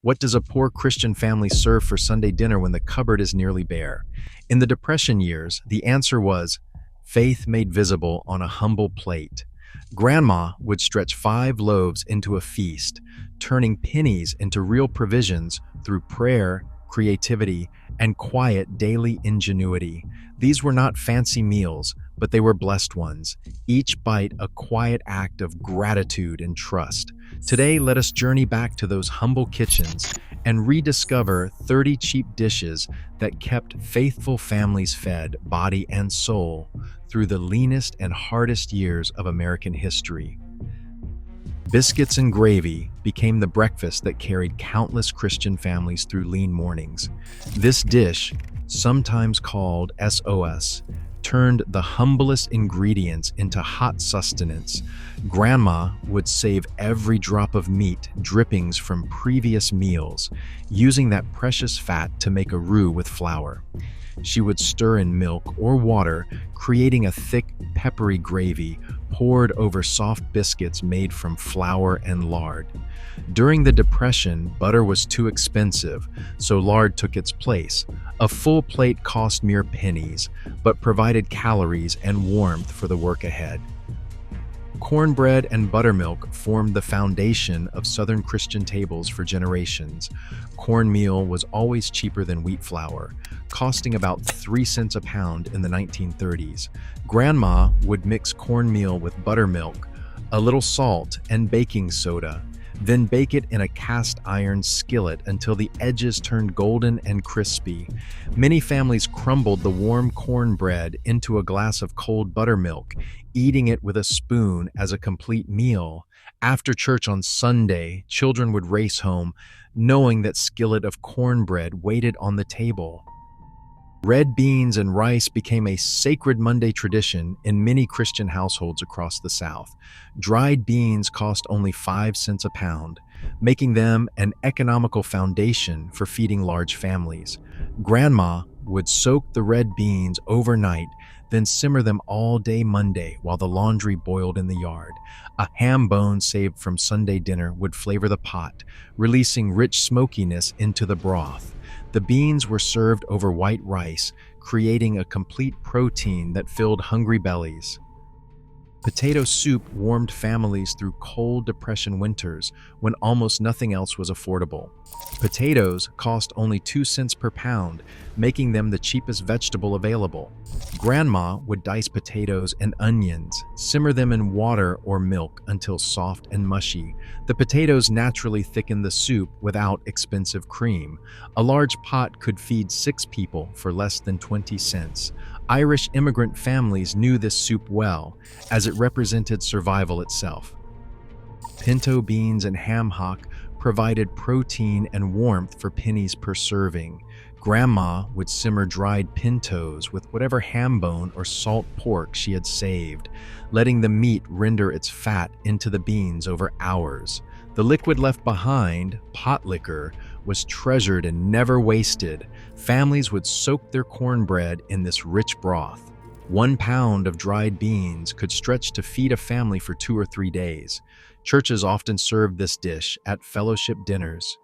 What does a poor Christian family serve for Sunday dinner when the cupboard is nearly bare? In the Depression years, the answer was faith made visible on a humble plate. Grandma would stretch 5 loaves into a feast, turning pennies into real provisions through prayer, creativity, and quiet daily ingenuity. These were not fancy meals, but they were blessed ones, each bite a quiet act of gratitude and trust. Today, let us journey back to those humble kitchens and rediscover 30 cheap dishes that kept faithful families fed, body and soul, through the leanest and hardest years of American history. Biscuits and gravy became the breakfast that carried countless Christian families through lean mornings. This dish, sometimes called SOS, turned the humblest ingredients into hot sustenance. Grandma would save every drop of meat drippings from previous meals, using that precious fat to make a roux with flour. She would stir in milk or water, creating a thick, peppery gravy poured over soft biscuits made from flour and lard. During the Depression, butter was too expensive, so lard took its place. A full plate cost mere pennies, but provided calories and warmth for the work ahead. Cornbread and buttermilk formed the foundation of Southern Christian tables for generations. Cornmeal was always cheaper than wheat flour, costing about 3 cents a pound in the 1930s. Grandma would mix cornmeal with buttermilk, a little salt, and baking soda, then bake it in a cast iron skillet until the edges turned golden and crispy. Many families crumbled the warm cornbread into a glass of cold buttermilk, eating it with a spoon as a complete meal. After church on Sunday, children would race home, knowing that skillet of cornbread waited on the table. Red beans and rice became a sacred Monday tradition in many Christian households across the South. Dried beans cost only 5 cents a pound, making them an economical foundation for feeding large families. Grandma would soak the red beans overnight, then simmer them all day Monday while the laundry boiled in the yard. A ham bone saved from Sunday dinner would flavor the pot, releasing rich smokiness into the broth. The beans were served over white rice, creating a complete protein that filled hungry bellies. Potato soup warmed families through cold Depression winters when almost nothing else was affordable. Potatoes cost only 2 cents per pound, making them the cheapest vegetable available. Grandma would dice potatoes and onions, simmer them in water or milk until soft and mushy. The potatoes naturally thickened the soup without expensive cream. A large pot could feed 6 people for less than 20 cents. Irish immigrant families knew this soup well, as it represented survival itself. Pinto beans and ham hock provided protein and warmth for pennies per serving. Grandma would simmer dried pintos with whatever ham bone or salt pork she had saved, letting the meat render its fat into the beans over hours. The liquid left behind, pot liquor, was treasured and never wasted. Families would soak their cornbread in this rich broth. 1 pound of dried beans could stretch to feed a family for 2 or 3 days. Churches often served this dish at fellowship dinners.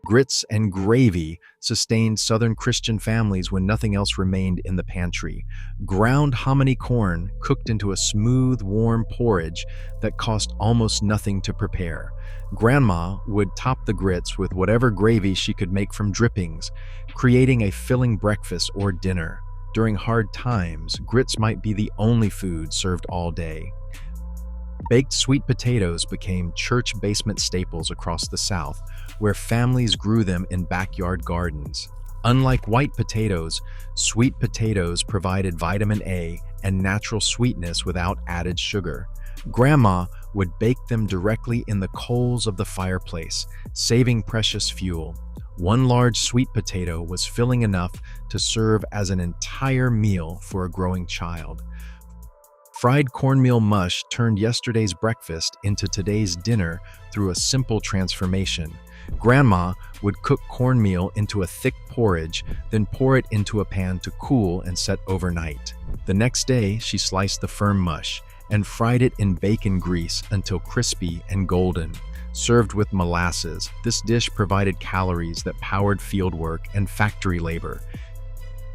Grits and gravy sustained Southern Christian families when nothing else remained in the pantry. Ground hominy corn cooked into a smooth, warm porridge that cost almost nothing to prepare. Grandma would top the grits with whatever gravy she could make from drippings, creating a filling breakfast or dinner. During hard times, grits might be the only food served all day. Baked sweet potatoes became church basement staples across the South, where families grew them in backyard gardens. Unlike white potatoes, sweet potatoes provided vitamin A and natural sweetness without added sugar. Grandma would bake them directly in the coals of the fireplace, saving precious fuel. 1 large sweet potato was filling enough to serve as an entire meal for a growing child. Fried cornmeal mush turned yesterday's breakfast into today's dinner through a simple transformation. Grandma would cook cornmeal into a thick porridge, then pour it into a pan to cool and set overnight. The next day, she sliced the firm mush and fried it in bacon grease until crispy and golden. Served with molasses, this dish provided calories that powered fieldwork and factory labor.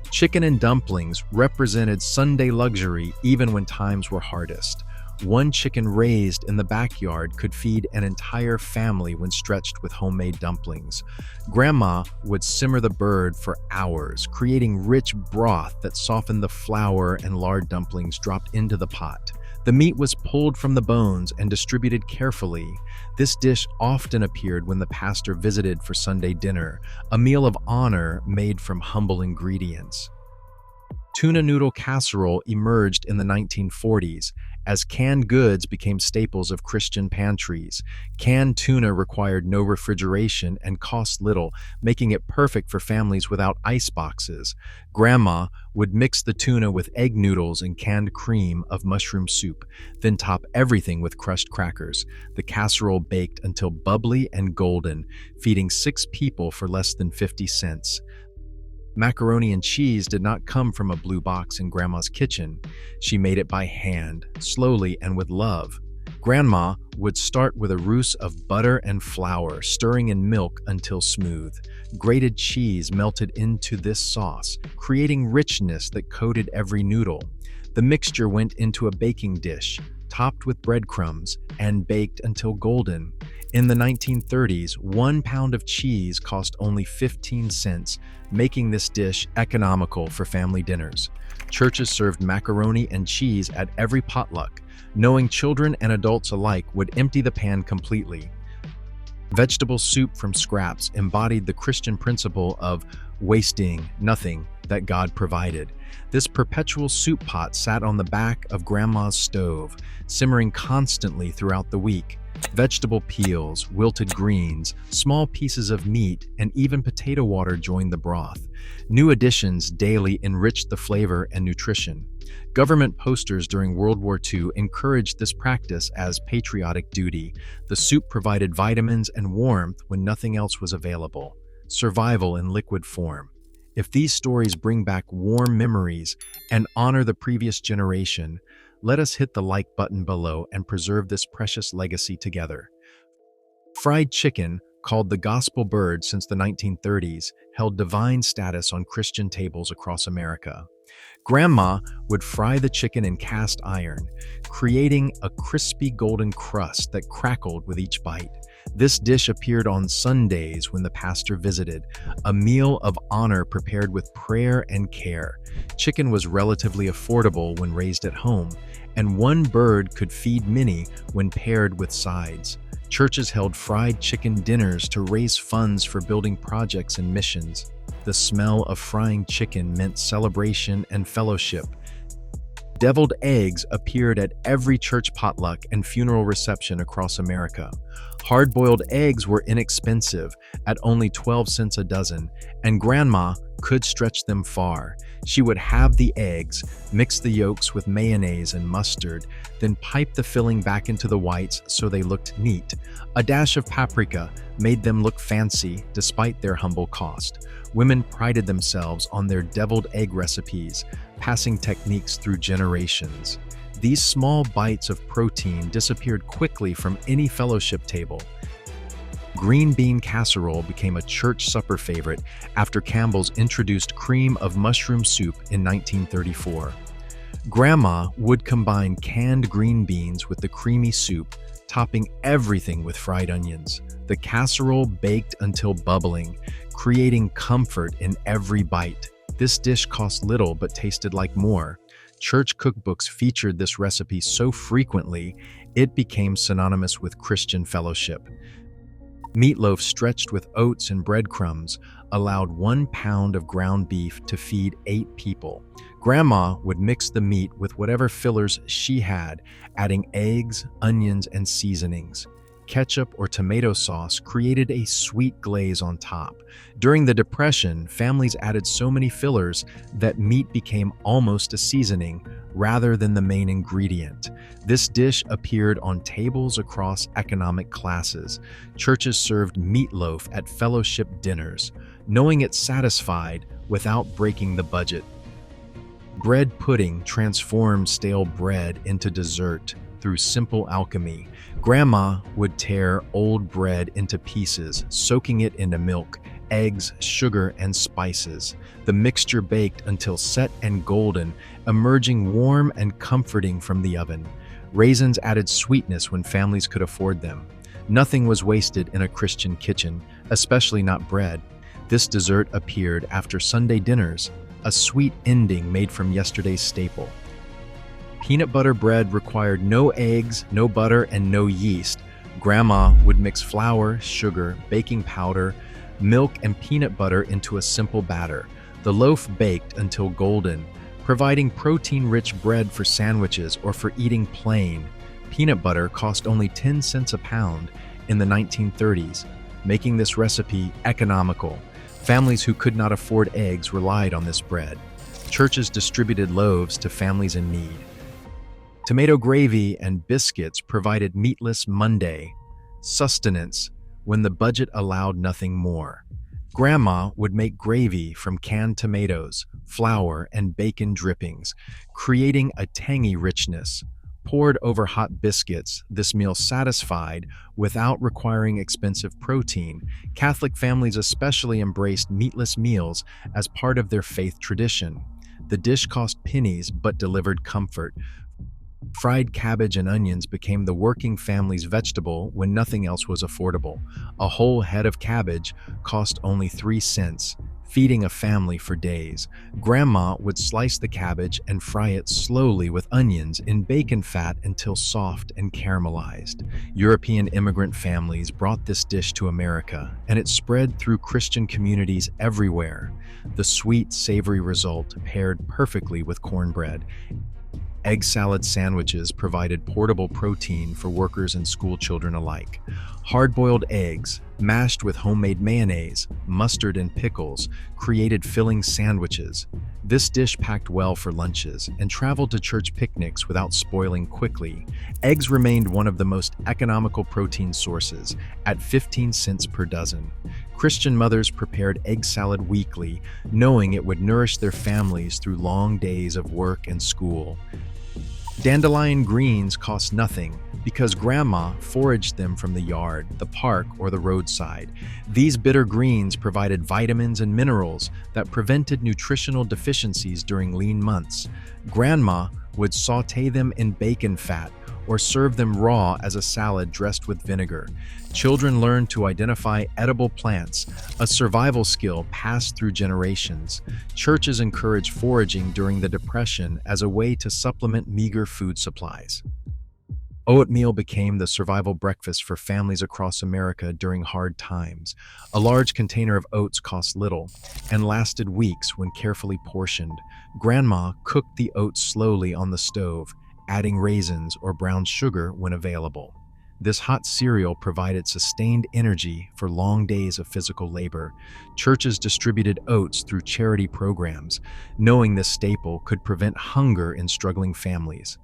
Chicken and dumplings represented Sunday luxury even when times were hardest. One chicken raised in the backyard could feed an entire family when stretched with homemade dumplings. Grandma would simmer the bird for hours, creating rich broth that softened the flour and lard dumplings dropped into the pot. The meat was pulled from the bones and distributed carefully. This dish often appeared when the pastor visited for Sunday dinner, a meal of honor made from humble ingredients. Tuna noodle casserole emerged in the 1940s as canned goods became staples of Christian pantries. Canned tuna required no refrigeration and cost little, making it perfect for families without ice boxes. Grandma would mix the tuna with egg noodles and canned cream of mushroom soup, then top everything with crushed crackers. The casserole baked until bubbly and golden, feeding 6 people for less than 50 cents. Macaroni and cheese did not come from a blue box in Grandma's kitchen. She made it by hand, slowly and with love. Grandma would start with a ruse of butter and flour, stirring in milk until smooth. Grated cheese melted into this sauce, creating richness that coated every noodle. The mixture went into a baking dish, topped with breadcrumbs, and baked until golden. In the 1930s, 1 pound of cheese cost only 15 cents, making this dish economical for family dinners. Churches served macaroni and cheese at every potluck, knowing children and adults alike would empty the pan completely. Vegetable soup from scraps embodied the Christian principle of wasting nothing that God provided. This perpetual soup pot sat on the back of Grandma's stove, simmering constantly throughout the week. Vegetable peels, wilted greens, small pieces of meat, and even potato water joined the broth. New additions daily enriched the flavor and nutrition. Government posters during World War II encouraged this practice as patriotic duty. The soup provided vitamins and warmth when nothing else was available. Survival in liquid form. If these stories bring back warm memories and honor the previous generation, let us hit the like button below and preserve this precious legacy together. Fried chicken, called the gospel bird since the 1930s, held divine status on Christian tables across America. Grandma would fry the chicken in cast iron, creating a crispy golden crust that crackled with each bite. This dish appeared on Sundays when the pastor visited, a meal of honor prepared with prayer and care. Chicken was relatively affordable when raised at home, and one bird could feed many when paired with sides. Churches held fried chicken dinners to raise funds for building projects and missions. The smell of frying chicken meant celebration and fellowship. Deviled eggs appeared at every church potluck and funeral reception across America. Hard-boiled eggs were inexpensive, at only 12 cents a dozen, and Grandma could stretch them far. She would halve the eggs, mix the yolks with mayonnaise and mustard, then pipe the filling back into the whites so they looked neat. A dash of paprika made them look fancy despite their humble cost. Women prided themselves on their deviled egg recipes, passing techniques through generations. These small bites of protein disappeared quickly from any fellowship table. Green bean casserole became a church supper favorite after Campbell's introduced cream of mushroom soup in 1934. Grandma would combine canned green beans with the creamy soup, topping everything with fried onions. The casserole baked until bubbling, creating comfort in every bite. This dish cost little but tasted like more. Church cookbooks featured this recipe so frequently, it became synonymous with Christian fellowship. Meatloaf stretched with oats and breadcrumbs allowed 1 pound of ground beef to feed 8 people. Grandma would mix the meat with whatever fillers she had, adding eggs, onions, and seasonings. Ketchup or tomato sauce created a sweet glaze on top. During the Depression, families added so many fillers that meat became almost a seasoning rather than the main ingredient. This dish appeared on tables across economic classes. Churches served meatloaf at fellowship dinners, knowing it satisfied without breaking the budget. Bread pudding transformed stale bread into dessert through simple alchemy. Grandma would tear old bread into pieces, soaking it into milk, eggs, sugar, and spices. The mixture baked until set and golden, emerging warm and comforting from the oven. Raisins added sweetness when families could afford them. Nothing was wasted in a Christian kitchen, especially not bread. This dessert appeared after Sunday dinners, a sweet ending made from yesterday's staple. Peanut butter bread required no eggs, no butter, and no yeast. Grandma would mix flour, sugar, baking powder, milk, and peanut butter into a simple batter. The loaf baked until golden, providing protein-rich bread for sandwiches or for eating plain. Peanut butter cost only 10 cents a pound in the 1930s, making this recipe economical. Families who could not afford eggs relied on this bread. Churches distributed loaves to families in need. Tomato gravy and biscuits provided meatless Monday sustenance when the budget allowed nothing more. Grandma would make gravy from canned tomatoes, flour, and bacon drippings, creating a tangy richness. Poured over hot biscuits, this meal satisfied without requiring expensive protein. Catholic families especially embraced meatless meals as part of their faith tradition. The dish cost pennies but delivered comfort. Fried cabbage and onions became the working family's vegetable when nothing else was affordable. A whole head of cabbage cost only 3 cents, feeding a family for days. Grandma would slice the cabbage and fry it slowly with onions in bacon fat until soft and caramelized. European immigrant families brought this dish to America, and it spread through Christian communities everywhere. The sweet, savory result paired perfectly with cornbread. Egg salad sandwiches provided portable protein for workers and school children alike. Hard-boiled eggs, mashed with homemade mayonnaise, mustard, and pickles, created filling sandwiches. This dish packed well for lunches and traveled to church picnics without spoiling quickly. Eggs remained one of the most economical protein sources, at 15 cents per dozen. Christian mothers prepared egg salad weekly, knowing it would nourish their families through long days of work and school. Dandelion greens cost nothing because Grandma foraged them from the yard, the park, or the roadside. These bitter greens provided vitamins and minerals that prevented nutritional deficiencies during lean months. Grandma would sauté them in bacon fat or serve them raw as a salad dressed with vinegar. Children learned to identify edible plants, a survival skill passed through generations. Churches encouraged foraging during the Depression as a way to supplement meager food supplies. Oatmeal became the survival breakfast for families across America during hard times. A large container of oats cost little and lasted weeks when carefully portioned. Grandma cooked the oats slowly on the stove, adding raisins or brown sugar when available. This hot cereal provided sustained energy for long days of physical labor. Churches distributed oats through charity programs, knowing this staple could prevent hunger in struggling families.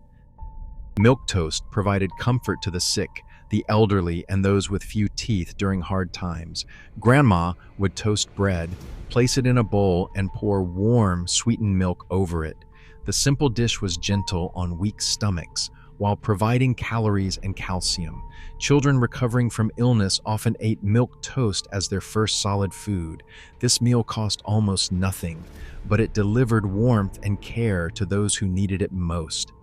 Milk toast provided comfort to the sick, the elderly, and those with few teeth during hard times. Grandma would toast bread, place it in a bowl, and pour warm, sweetened milk over it. The simple dish was gentle on weak stomachs, while providing calories and calcium. Children recovering from illness often ate milk toast as their first solid food. This meal cost almost nothing, but it delivered warmth and care to those who needed it most.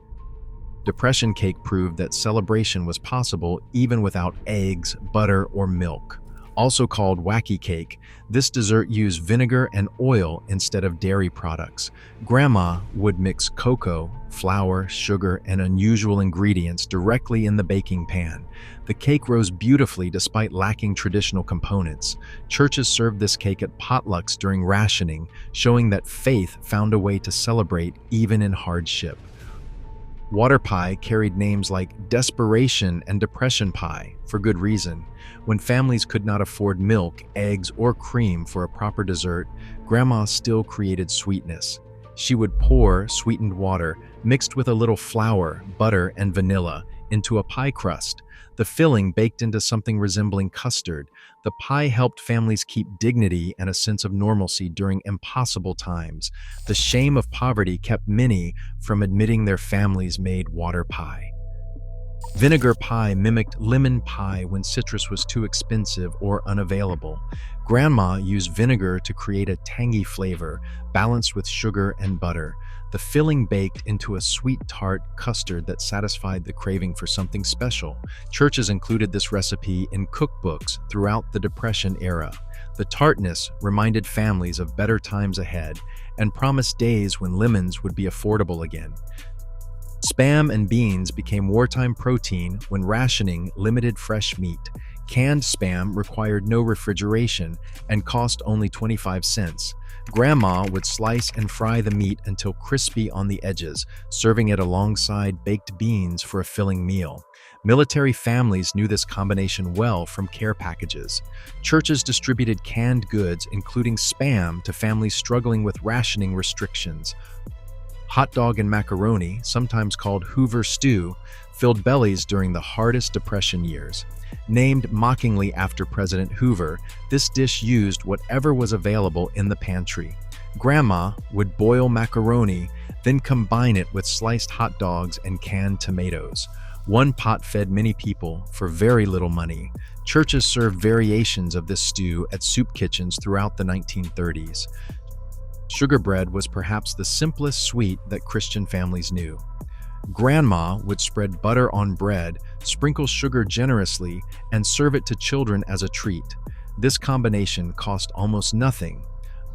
Depression cake proved that celebration was possible even without eggs, butter, or milk. Also called wacky cake, this dessert used vinegar and oil instead of dairy products. Grandma would mix cocoa, flour, sugar, and unusual ingredients directly in the baking pan. The cake rose beautifully despite lacking traditional components. Churches served this cake at potlucks during rationing, showing that faith found a way to celebrate even in hardship. Water pie carried names like desperation and depression pie for good reason. When families could not afford milk, eggs, or cream for a proper dessert, Grandma still created sweetness. She would pour sweetened water, mixed with a little flour, butter, and vanilla, into a pie crust. The filling baked into something resembling custard. The pie helped families keep dignity and a sense of normalcy during impossible times. The shame of poverty kept many from admitting their families made water pie. Vinegar pie mimicked lemon pie when citrus was too expensive or unavailable. Grandma used vinegar to create a tangy flavor, balanced with sugar and butter. The filling baked into a sweet tart custard that satisfied the craving for something special. Churches included this recipe in cookbooks throughout the Depression era. The tartness reminded families of better times ahead and promised days when lemons would be affordable again. Spam and beans became wartime protein when rationing limited fresh meat. Canned spam required no refrigeration and cost only 25 cents. Grandma would slice and fry the meat until crispy on the edges, serving it alongside baked beans for a filling meal. Military families knew this combination well from care packages. Churches distributed canned goods, including spam, to families struggling with rationing restrictions. Hot dog and macaroni, sometimes called Hoover stew, filled bellies during the hardest Depression years. Named mockingly after President Hoover, this dish used whatever was available in the pantry. Grandma would boil macaroni, then combine it with sliced hot dogs and canned tomatoes. One pot fed many people for very little money. Churches served variations of this stew at soup kitchens throughout the 1930s. Sugar bread was perhaps the simplest sweet that Christian families knew. Grandma would spread butter on bread, sprinkle sugar generously, and serve it to children as a treat. This combination cost almost nothing,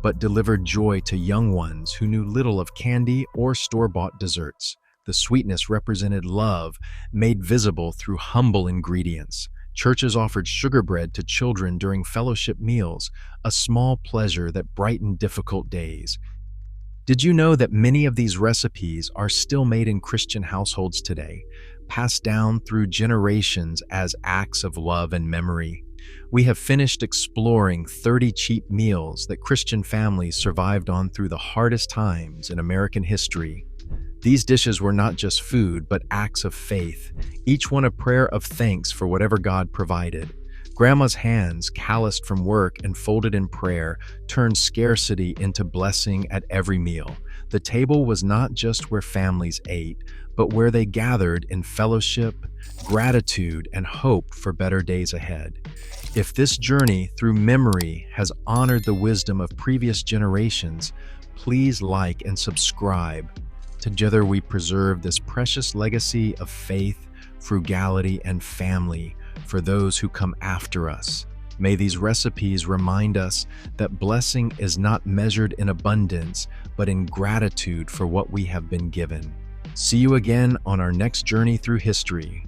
but delivered joy to young ones who knew little of candy or store-bought desserts. The sweetness represented love, made visible through humble ingredients. Churches offered sugar bread to children during fellowship meals, a small pleasure that brightened difficult days. Did you know that many of these recipes are still made in Christian households today, passed down through generations as acts of love and memory? We have finished exploring 30 cheap meals that Christian families survived on through the hardest times in American history. These dishes were not just food, but acts of faith, each one a prayer of thanks for whatever God provided. Grandma's hands, calloused from work and folded in prayer, turned scarcity into blessing at every meal. The table was not just where families ate, but where they gathered in fellowship, gratitude, and hope for better days ahead. If this journey through memory has honored the wisdom of previous generations, please like and subscribe. Together we preserve this precious legacy of faith, frugality, and family for those who come after us. May these recipes remind us that blessing is not measured in abundance, but in gratitude for what we have been given. See you again on our next journey through history.